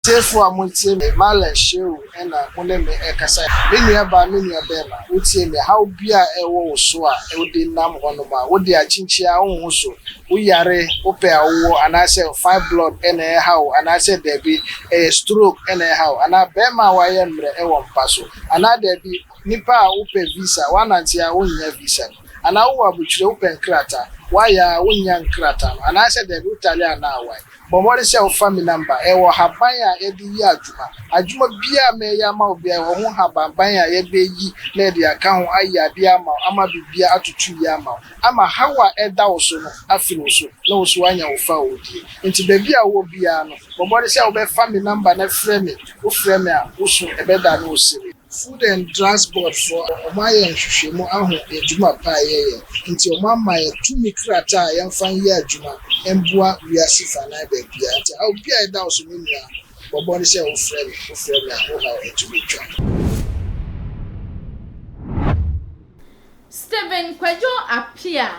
Therefore, I'm with me, Marlon Show, and I me Ekasa. Many about many of them, would say me how beer a war so, I would be numb one of my would dear chinchia also. We are opera war, and I said 5 blood anyhow, and I said there be a stroke anyhow, and I bear my wire and passo, and I there be Nipa open visa, one anti I won't have visa, and I will be open crater. Why are we young crater? And I said the Italian now. But what is your family number? Ewo habaya every year juma. Ajuma bia me ya ma obi e ho habaya ebe yi na de aka ho aya bia ma ama bibia atutu ya ma. Ama hawa eda oso no afino so. Na oso anya ofa odi. Nti baby a wo bia no. But what is your family number na frame me. Wo frame a oso ebeda no osiri. Food and transport for Omaya and Shushimo Ahu, a Juma Paye, until Mamma, 2 mikrata, and fan year Juma, and Bois, we are Sifa and I be Piat. I'll be a thousand, but body say, oh, friend, to be joined. Stephen Kwajo appear.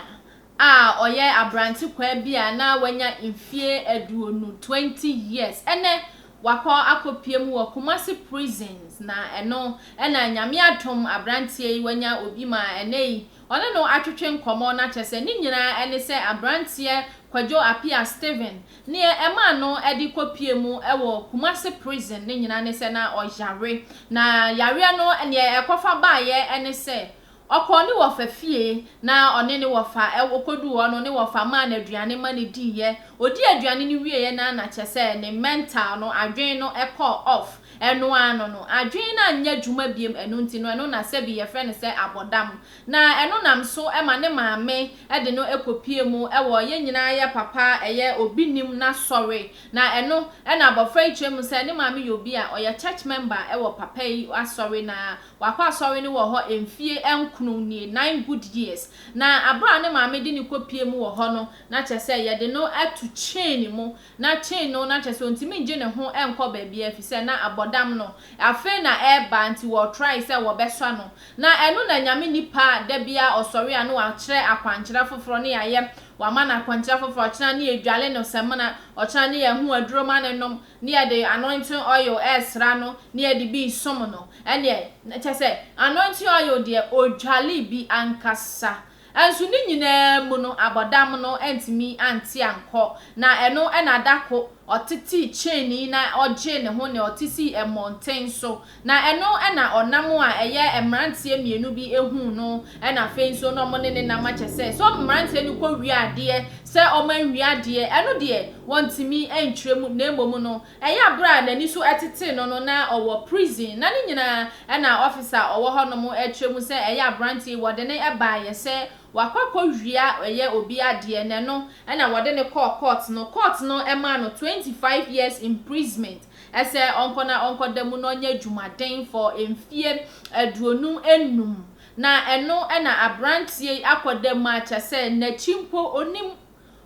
Oye abranti kwa bia na wanya infie eduonu 20 years. Ene wakwa akopiem wo Kumasi prisons na eno ena nyame atom abrantie wanya obi ma enei one no atwetwe nkomo na chese ni nyina ene se abrantie Kwajo apia Steven ne ema no edi kopiemu ewo Kumasi prison ni nyina ne se na oyare na yare no ene ekofa baaye ene se okoni wo fafie na one ne wo fa okodu wo no ne wo fa ma na aduane ma ne diye odi aduane ni wieye na chese ne mental no adwen no ekọ off eno ano no adwen na anya dwuma biem eno nti no eno na se bi ye friend se abodam na eno nam so ema ne maame ede no ekopie mu ewo ye nyina ye papa eye obinim na sorry na eno na abofra itwem se ne maame ye obi a oye church member ewo papa yi asori na wakwa asori ni wo ho emfie enkunu ni 9 good years na abra ne maame di ni kopie mu wo ho no na chese ye de no atu chain mu na chain no na chese ontimi nje ne ho enko ba bia afise na abodam no afe na eba nti wo try se wo beswa no na enu na nyame nipa da bia osori anu a kire akwankyera foforo ne yaye wama na akwankyera foforo kira ne edwale no semana okira ne ye hu aduro ma ne nom ne ye de anointing oil esra no ne ye de bi som no ene chese anointing oil de odwale bi ankasa ensu ni nyina mu no abodam no entimi anti anko na eno enadako otiti chain na oje ne ho ne otisi mountain so na eno ena onam a eye emrantie mienu bi ehu no ena fenso no mo ne na ma chese so mrantie ni ko wi ade se o man wi ade eno de wontimi entwemu na emom no eye abra na ni so etete no na owo prison na ni nyina ena officer owo ho no mo etwemu se eye abrantie wode ne eba ye se wakwa wia eye obi ade ne no ena wode ne court no ema no 25 years imprisonment ese onko demu no nya dwumaden for emfie aduonu enum na eno ena abrantie akodem a chese na chimpo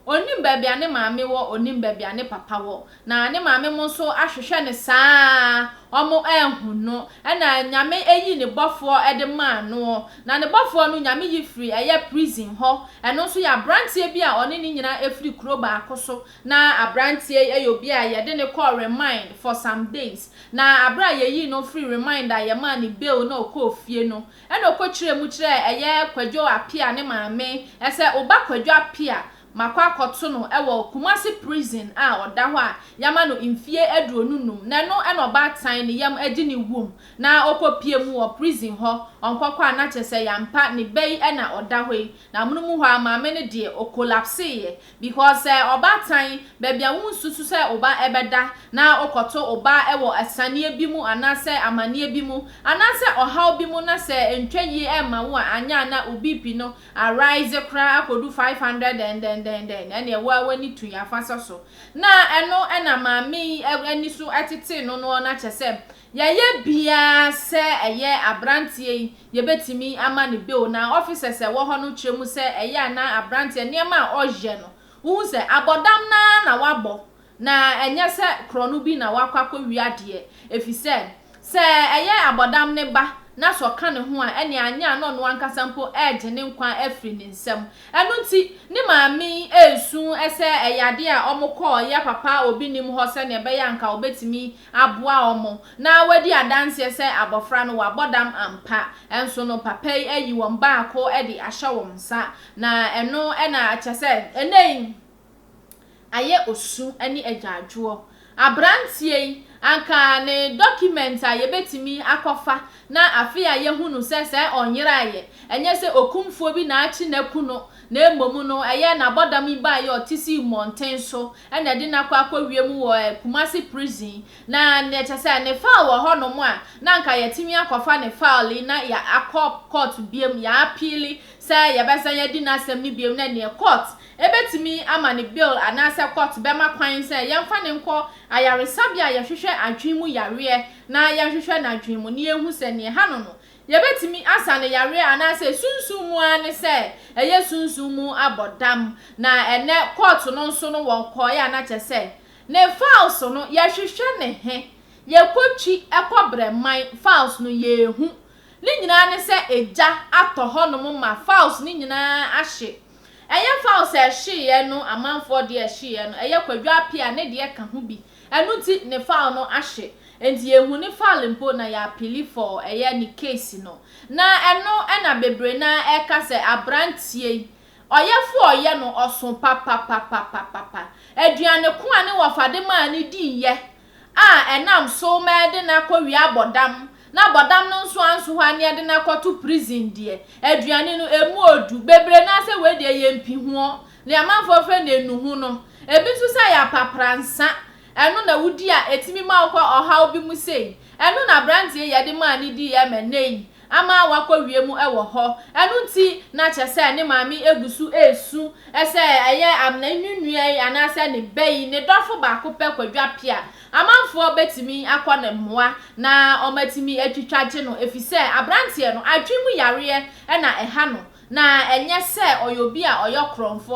onim babia ne maame wo onim babia ne papa wo na ne maame mo so ahwehwe ne saa omo ehunu no ena nyame eyi ne bofo edema no na ne bofo no nyame yi free eye prison ho eno so ya brantie bia one ni nyina efri kuro ba akoso na abrantie eyobi a ye de ne call remind for some days na abra yeyi no free reminder ye man ni bail na okofie no ena okokire mu kire eye Kwajo apia ne maame ese oba Kwajo apia makwa koto no ewo Kumasi prison a oda ho a yama no mfie eduonu num na no eno ba tan ni yam agi ni wom na okopie mu wo prison ho onkokwa na chese yampa ni bei ena oda ho na munum ho amaame ne de o collapse ye because oba tan bebia won susu se oba ebeda na okoto oba ewo asanie bi mu anase amanie bi mu anase ohaw bi mu na se entwayi ema wo anya na obi pi no arise kra akodu 500 and then ene wani tu ya fasa so na eno ena maami eni so atete no na chese ye bia se eye abrantie ye betimi ama ne bill na officers wo ho no kyeremu se eye na abrantie niema a oje no wu se abodam na wabo na enye se krono bi na wakwa wi ade efise se eye abodam ne ba na so ka ne ho a ene anya na no ankasa mpo eje ne nkwa afri ne nsem eno nti ne maami esu ese eyade a omukọ ya papa Obinim ho se ne be ya nka obetimi aboa omo na wadi adanse ese abofra no wabodam ampa enso no papa ayi won baako e de ahya won nsa na eno na achese enei aye osu ani agyaadwo abrantie anka ne document a yebetimi akofa na afia yehunu sese onyiraye enye se okumfo bi na achi na kuno na emomu no eye na bodam ba ye otisi mountain so ena de na kwa wiem wo Kumasi prison na ne chese ne file wo ho no mo a na anka yetimi akofa ne file na ya akop court biem ya appeal se yebesa ye di na asem ni biem na ne court ebetimi ama ne bill anase court bema kwan se yemfa ne nko ayaresabia yehwehwe adwemu yare na yehwehwe na adwemu ne ehu se ne ha no no yebetimi asa ne yare anase sunsumu ane se eye sunsumu abodam na ene court no nso no won koya na chese ne files no yehwehwe ne he yekotwi ekobremman files no yehu ni nyina ne se eja atoho no ma files ni nyina ahye eye files ehye no amanfo de ehye no eye kwadwa pia ne de ka ho bi enu ti ne file no ahye enti ehu ne file mpo na ya appeal for eye ni case no na eno na bebre na eka se abrantie oyefo oye no osun papa aduane ko ane wafade ma ne di ye enam so ma de na kwa wi abodam na bodam no nso anso ha ne de na kwato prison die aduane no emu odu bebre na se we de yempi ho ne amanfo fe na enu hu no ebi so sa ya papransa eno na wudi a etimi ma kwa oha obi mu sei eno na brantie ye de ma ne di ye menei ama wakwa wiemu ewo ho enu nti na chese ne maami egusu esu ese eye amna nwunue anase ne beyi ne dofo ba ko pe kwadwa pia amanfo betimi akwa ne mmoa na omatimi atwitwaje no efise abrantie no adwemu yare na eha no na enye se oyobi a oyokromfo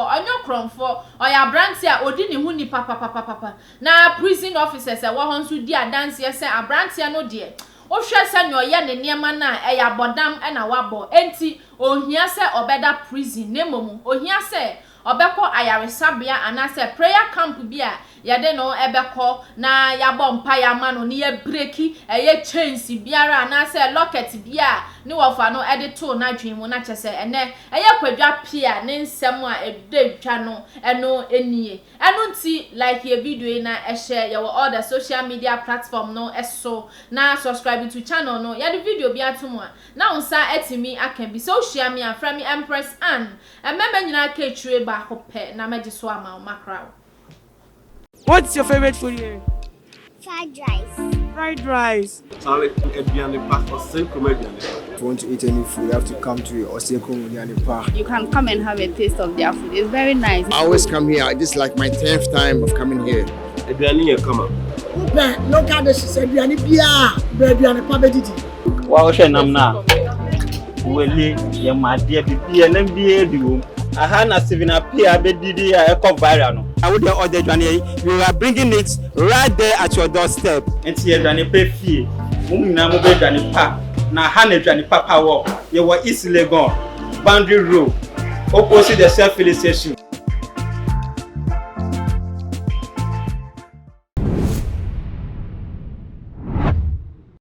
oya abrantie a odi ne hu ni papa na prison officers e wo ho nso di adanse se abrantie no de ohwe se ne oye ne niema na eya bodam na wabo enti ohia se obeda prison nemomu ohia se obekọ ayaresabia anase prayer camp bia yade no ebekọ na yabo mpa ya ma no ne ye breaki eye chains biara anase locket bia ni wofa no edito na dwemu na chese ene eye kwadwa pia ne nsem a ededwa no eno enie eno nti like ye video na share your all the social media platform no eso na subscribe to channel no ya the video bia tomo na unsa etimi akan bi so share me and me Empress Ann emembe nyina ka etire ba hope na meji so ama makra. What's your favorite food here? Fried rice. Fried rice. If you want to eat any food, you have to come to Osekum Park. You can come and have a taste of their food. It's very nice. I always come here. This is like my 10th time of coming here. Local dishes, Ebiani Bia, Ebiani Pabedidi. Wow, Shenamna. Well, your my dear Bibi and MBA. I had a 7 appear bedidi a viral. I would order you are bringing it right there at your doorstep. And here than a pay fee. Umina than a park. Now Hannah than a papa walk. You were easily gone. Boundary road. Opposite the self-realization.